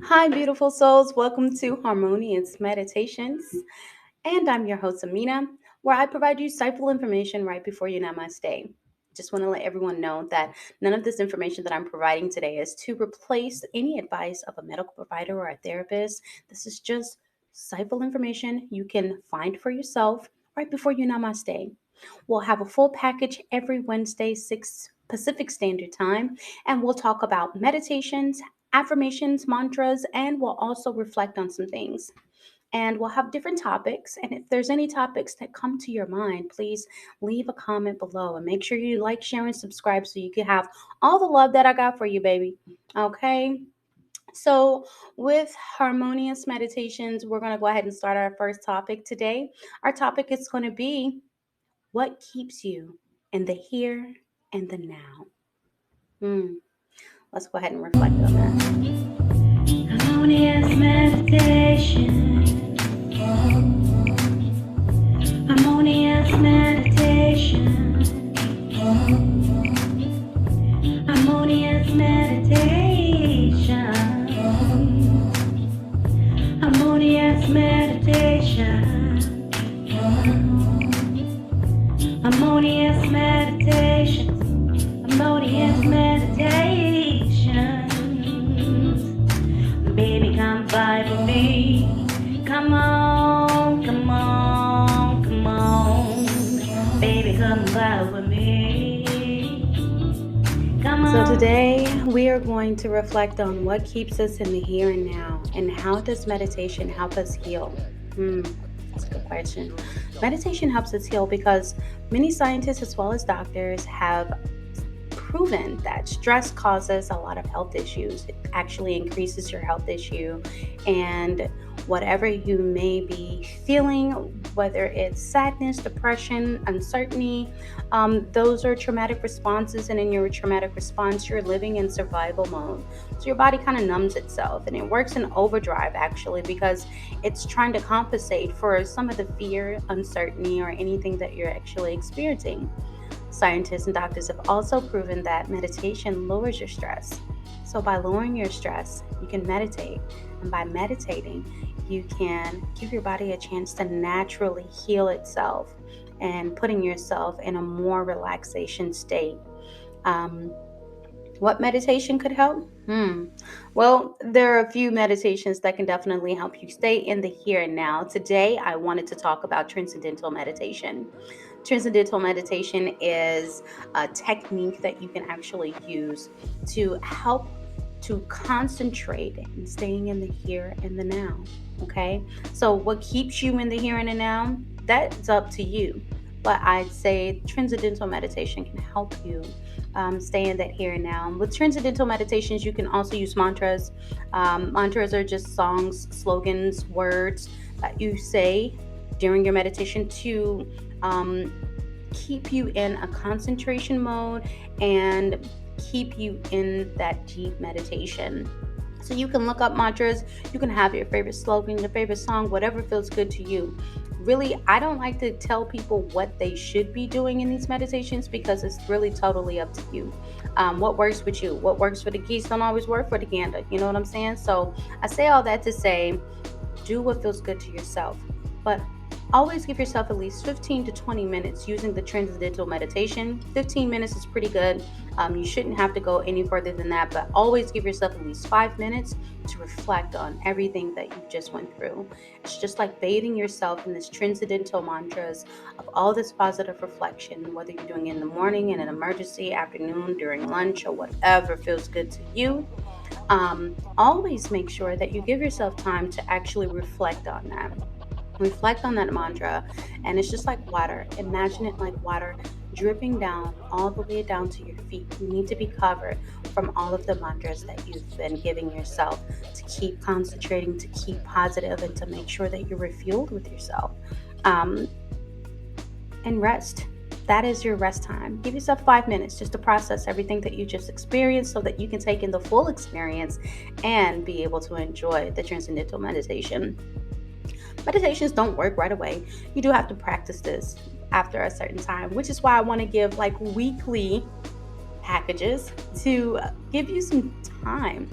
Hi, beautiful souls. Welcome to Harmonious Meditations. And I'm your host, Amina, where I provide you insightful information right before your namaste. Just want to let everyone know that none of this information that I'm providing today is to replace any advice of a medical provider or a therapist. This is just insightful information you can find for yourself right before your namaste. We'll have a full package every Wednesday, 6 Pacific Standard Time, and we'll talk about meditations, affirmations, mantras, and we'll also reflect on some things. And we'll have different topics. And if there's any topics that come to your mind, please leave a comment below and make sure you like, share, and subscribe so you can have all the love that I got for you, baby. Okay. So, with harmonious meditations, we're going to go ahead and start our first topic today. Our topic is going to be what keeps you in the here and the now. Let's go ahead and reflect on that. Harmonious meditation. Harmonious meditation. Harmonious meditation. Harmonious meditation. Harmonious meditation. Harmonious meditation. Baby, come vibe with me. Come on, come on, come on. Baby, come vibe with me. Come on. So, today we are going to reflect on what keeps us in the here and now and how does meditation help us heal? That's a good question. Meditation helps us heal because many scientists, as well as doctors, have proven that stress causes a lot of health issues. It actually increases your health issue, and whatever you may be feeling, whether it's sadness, depression, uncertainty, those are traumatic responses, and in your traumatic response, you're living in survival mode. So your body kind of numbs itself, and it works in overdrive actually because it's trying to compensate for some of the fear, uncertainty, or anything that you're actually experiencing. Scientists and doctors have also proven that meditation lowers your stress. So, by lowering your stress, you can meditate. And by meditating, you can give your body a chance to naturally heal itself and putting yourself in a more relaxation state. Um, what meditation could help? Well, there are a few meditations that can definitely help you stay in the here and now. Today, I wanted to talk about transcendental meditation. Transcendental meditation is a technique that you can actually use to help to concentrate and staying in the here and the now. Okay, so what keeps you in the here and the now? That's up to you. But I'd say transcendental meditation can help you stay in that here and now. With transcendental meditations, you can also use mantras. Mantras are just songs, slogans, words that you say during your meditation to um, keep you in a concentration mode and keep you in that deep meditation. So you can look up mantras, you can have your favorite slogan, your favorite song, whatever feels good to you. Really, I don't like to tell people what they should be doing in these meditations because it's really totally up to you. What works with you? What works for the geese don't always work for the gander. You know what I'm saying? So I say all that to say, do what feels good to yourself. But always give yourself at least 15 to 20 minutes using the transcendental meditation. 15 minutes is pretty good. You shouldn't have to go any further than that, but always give yourself at least 5 minutes to reflect on everything that you just went through. It's just like bathing yourself in this transcendental mantras of all this positive reflection, whether you're doing it in the morning, in an emergency, afternoon, during lunch, or whatever feels good to you. Always make sure that you give yourself time to actually reflect on that mantra, and it's just like water. Imagine it like water dripping down all the way down to your feet. You need to be covered from all of the mantras that you've been giving yourself to keep concentrating, to keep positive, and to make sure that you're refueled with yourself. um, and rest. That is your rest time. Give yourself 5 minutes just to process everything that you just experienced so that you can take in the full experience and be able to enjoy the transcendental meditation. Meditations don't work right away. You do have to practice this after a certain time, which is why I want to give like weekly packages to give you some time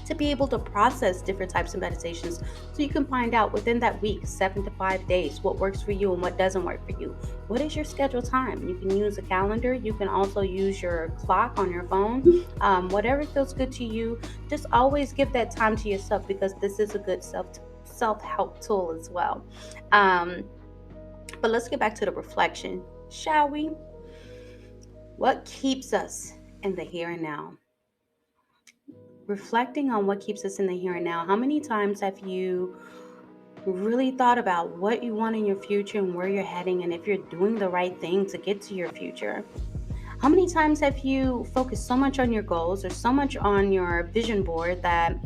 to be able to process different types of meditations so you can find out within that week, 7 to 5 days, what works for you and what doesn't work for you. What is your scheduled time? You can use a calendar, you can also use your clock on your phone, whatever feels good to you. Just always give that time to yourself because this is a good self-help tool as well. um, but let's get back to the reflection, shall we? What keeps us in the here and now? Reflecting on what keeps us in the here and now. How many times have you really thought about what you want in your future and where you're heading, and if you're doing the right thing to get to your future? How many times have you focused so much on your goals or so much on your vision board that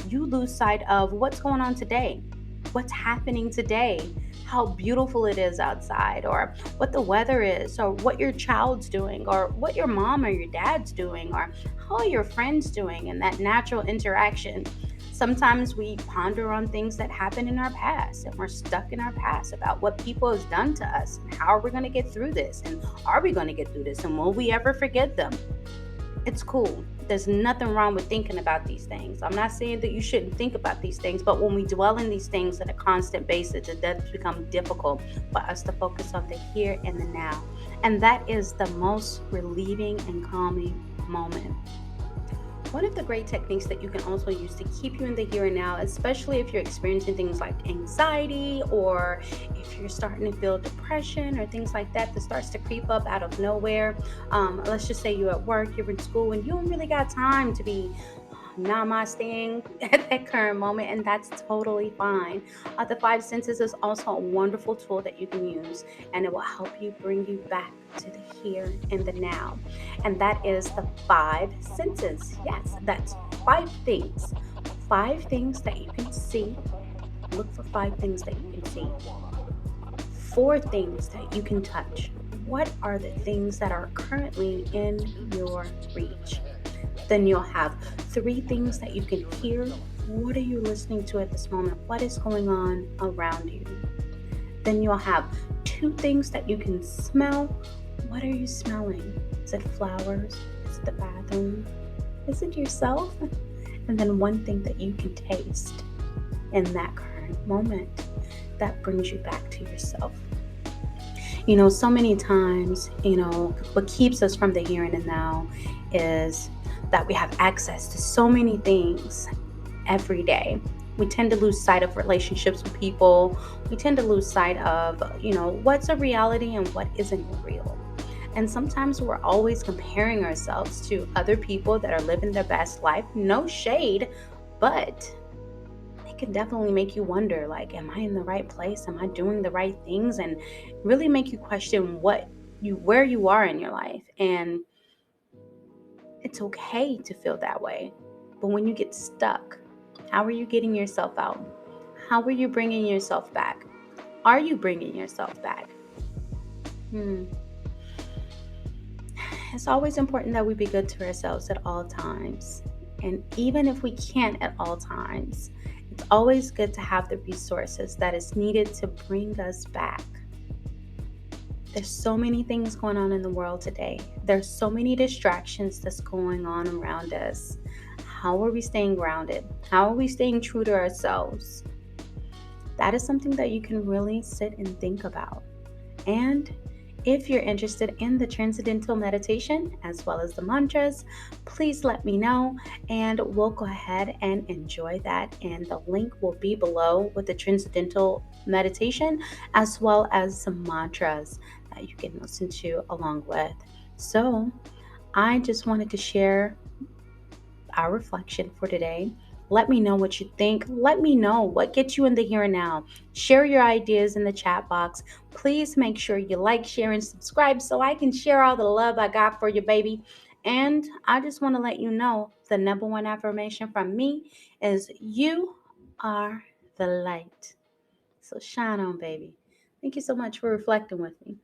you lose sight of what's going on today? What's happening today? How beautiful it is outside, or what the weather is, or what your child's doing, or what your mom or your dad's doing, or how are your friends doing, and that natural interaction. Sometimes we ponder on things that happened in our past and we're stuck in our past about what people has done to us and how are we going to get through this, and are we going to get through this, and will we ever forget them? It's cool. There's nothing wrong with thinking about these things. I'm not saying that you shouldn't think about these things, but when we dwell in these things on a constant basis, it does become difficult for us to focus on the here and the now. And that is the most relieving and calming moment. One of the great techniques that you can also use to keep you in the here and now, especially if you're experiencing things like anxiety, or if you're starting to feel depression or things like that that starts to creep up out of nowhere. Let's just say you're at work, you're in school, and you don't really got time to be namasteing at that current moment, and that's totally fine. The five senses is also a wonderful tool that you can use, and it will help you bring you back to the here and the now. And that is the five senses. Yes, that's five things. Five things that you can see. Look for five things that you can see. Four things that you can touch. What are the things that are currently in your reach? Then you'll have three things that you can hear. What are you listening to at this moment? What is going on around you? Then you'll have two things that you can smell. What are you smelling? Is it flowers? Is it the bathroom? Is it yourself? And then one thing that you can taste in that current moment that brings you back to yourself. So many times, what keeps us from the here and the now is that we have access to so many things every day. We tend to lose sight of relationships with people. We tend to lose sight of, what's a reality and what isn't real. And sometimes we're always comparing ourselves to other people that are living their best life. No shade, but it can definitely make you wonder, like, am I in the right place? Am I doing the right things? And really make you question where you are in your life. And it's okay to feel that way. But when you get stuck, how are you getting yourself out? How are you bringing yourself back? Are you bringing yourself back? It's always important that we be good to ourselves at all times. And even if we can't at all times, it's always good to have the resources that is needed to bring us back. There's so many things going on in the world today. There's so many distractions that's going on around us. How are we staying grounded? How are we staying true to ourselves? That is something that you can really sit and think about. And if you're interested in the Transcendental Meditation as well as the mantras, please let me know and we'll go ahead and enjoy that. And the link will be below with the Transcendental Meditation as well as some mantras that you can listen to along with. So I just wanted to share our reflection for today. Let me know what you think. Let me know what gets you in the here and now. Share your ideas in the chat box. Please make sure you like, share, and subscribe so I can share all the love I got for you, baby. And I just want to let you know the number one affirmation from me is you are the light. So shine on, baby. Thank you so much for reflecting with me.